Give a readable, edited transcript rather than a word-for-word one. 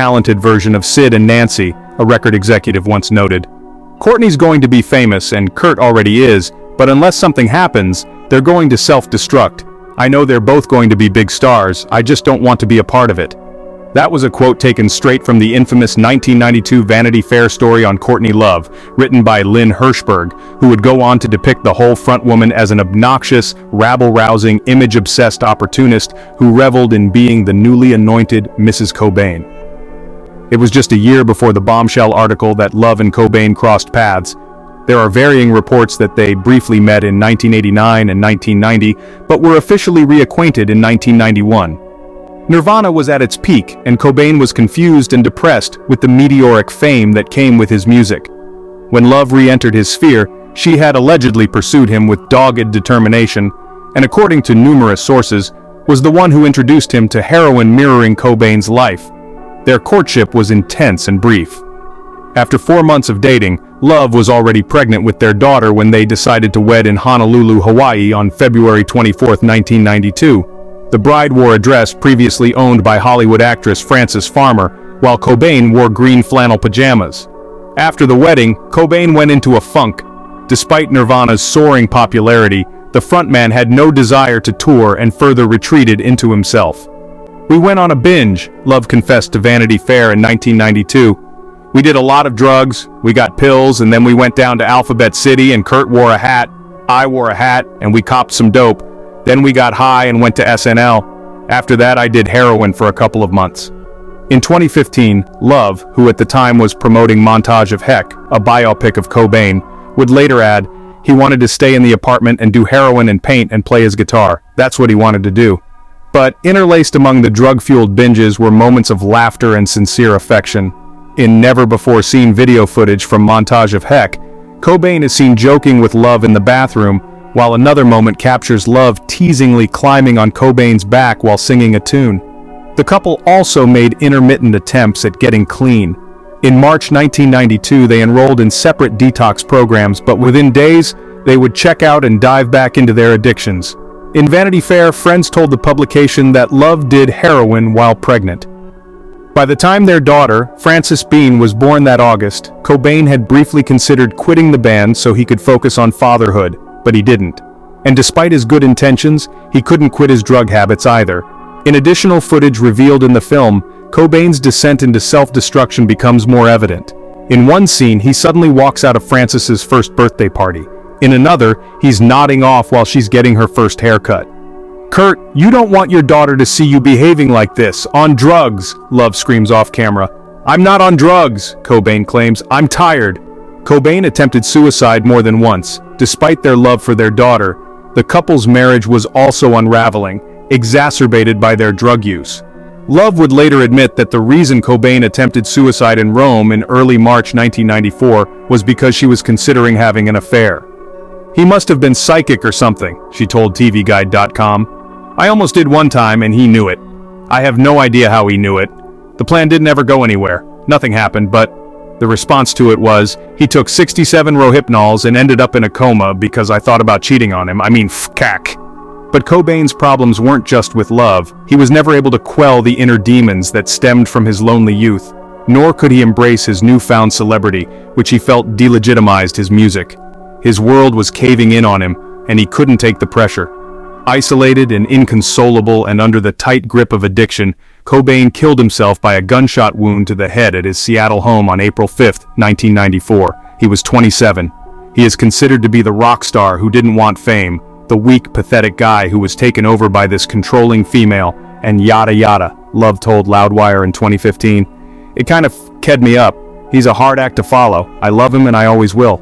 talented version of Sid and Nancy, a record executive once noted. Courtney's going to be famous, and Kurt already is, but unless something happens, they're going to self-destruct. I know they're both going to be big stars, I just don't want to be a part of it. That was a quote taken straight from the infamous 1992 Vanity Fair story on Courtney Love, written by Lynn Hirschberg, who would go on to depict the whole frontwoman as an obnoxious, rabble-rousing, image-obsessed opportunist who reveled in being the newly anointed Mrs. Cobain. It was just a year before the bombshell article that Love and Cobain crossed paths. There are varying reports that they briefly met in 1989 and 1990, but were officially reacquainted in 1991. Nirvana was at its peak, and Cobain was confused and depressed with the meteoric fame that came with his music. When Love re-entered his sphere, she had allegedly pursued him with dogged determination, and according to numerous sources, was the one who introduced him to heroin mirroring Cobain's life. Their courtship was intense and brief. After 4 months of dating, Love was already pregnant with their daughter when they decided to wed in Honolulu, Hawaii on February 24, 1992. The bride wore a dress previously owned by Hollywood actress Frances Farmer, while Cobain wore green flannel pajamas. After the wedding, Cobain went into a funk. Despite Nirvana's soaring popularity, the frontman had no desire to tour and further retreated into himself. "We went on a binge," Love confessed to Vanity Fair in 1992. "We did a lot of drugs, we got pills, and then we went down to Alphabet City and Kurt wore a hat, I wore a hat, and we copped some dope. Then we got high and went to SNL. After that I did heroin for a couple of months." In 2015, Love, who at the time was promoting Montage of Heck, a biopic of Cobain, would later add, he wanted to stay in the apartment and do heroin and paint and play his guitar. That's what he wanted to do. But interlaced among the drug-fueled binges were moments of laughter and sincere affection. In never-before-seen video footage from Montage of Heck, Cobain is seen joking with Love in the bathroom, while another moment captures Love teasingly climbing on Cobain's back while singing a tune. The couple also made intermittent attempts at getting clean. In March 1992, they enrolled in separate detox programs, but within days, they would check out and dive back into their addictions. In Vanity Fair, friends told the publication that Love did heroin while pregnant. By the time their daughter, Frances Bean, was born that August, Cobain had briefly considered quitting the band so he could focus on fatherhood, but he didn't. And despite his good intentions, he couldn't quit his drug habits either. In additional footage revealed in the film, Cobain's descent into self-destruction becomes more evident. In one scene, he suddenly walks out of Frances's first birthday party. In another, he's nodding off while she's getting her first haircut. "Kurt, you don't want your daughter to see you behaving like this, on drugs," Love screams off camera. "I'm not on drugs," Cobain claims. "I'm tired." Cobain attempted suicide more than once. Despite their love for their daughter, the couple's marriage was also unraveling, exacerbated by their drug use. Love would later admit that the reason Cobain attempted suicide in Rome in early March 1994 was because she was considering having an affair. "He must have been psychic or something," she told TVGuide.com. "I almost did one time and he knew it. I have no idea how he knew it. The plan didn't ever go anywhere. Nothing happened, but..." The response to it was, "He took 67 Rohypnols and ended up in a coma because I thought about cheating on him. I mean, fcack." But Cobain's problems weren't just with Love. He was never able to quell the inner demons that stemmed from his lonely youth. Nor could he embrace his newfound celebrity, which he felt delegitimized his music. His world was caving in on him, and he couldn't take the pressure. Isolated and inconsolable and under the tight grip of addiction, Cobain killed himself by a gunshot wound to the head at his Seattle home on April 5, 1994. He was 27. He is considered to be the rock star who didn't want fame, the weak, pathetic guy who was taken over by this controlling female, and yada yada, Love told Loudwire in 2015. "It kind of ked me up. He's a hard act to follow. I love him and I always will."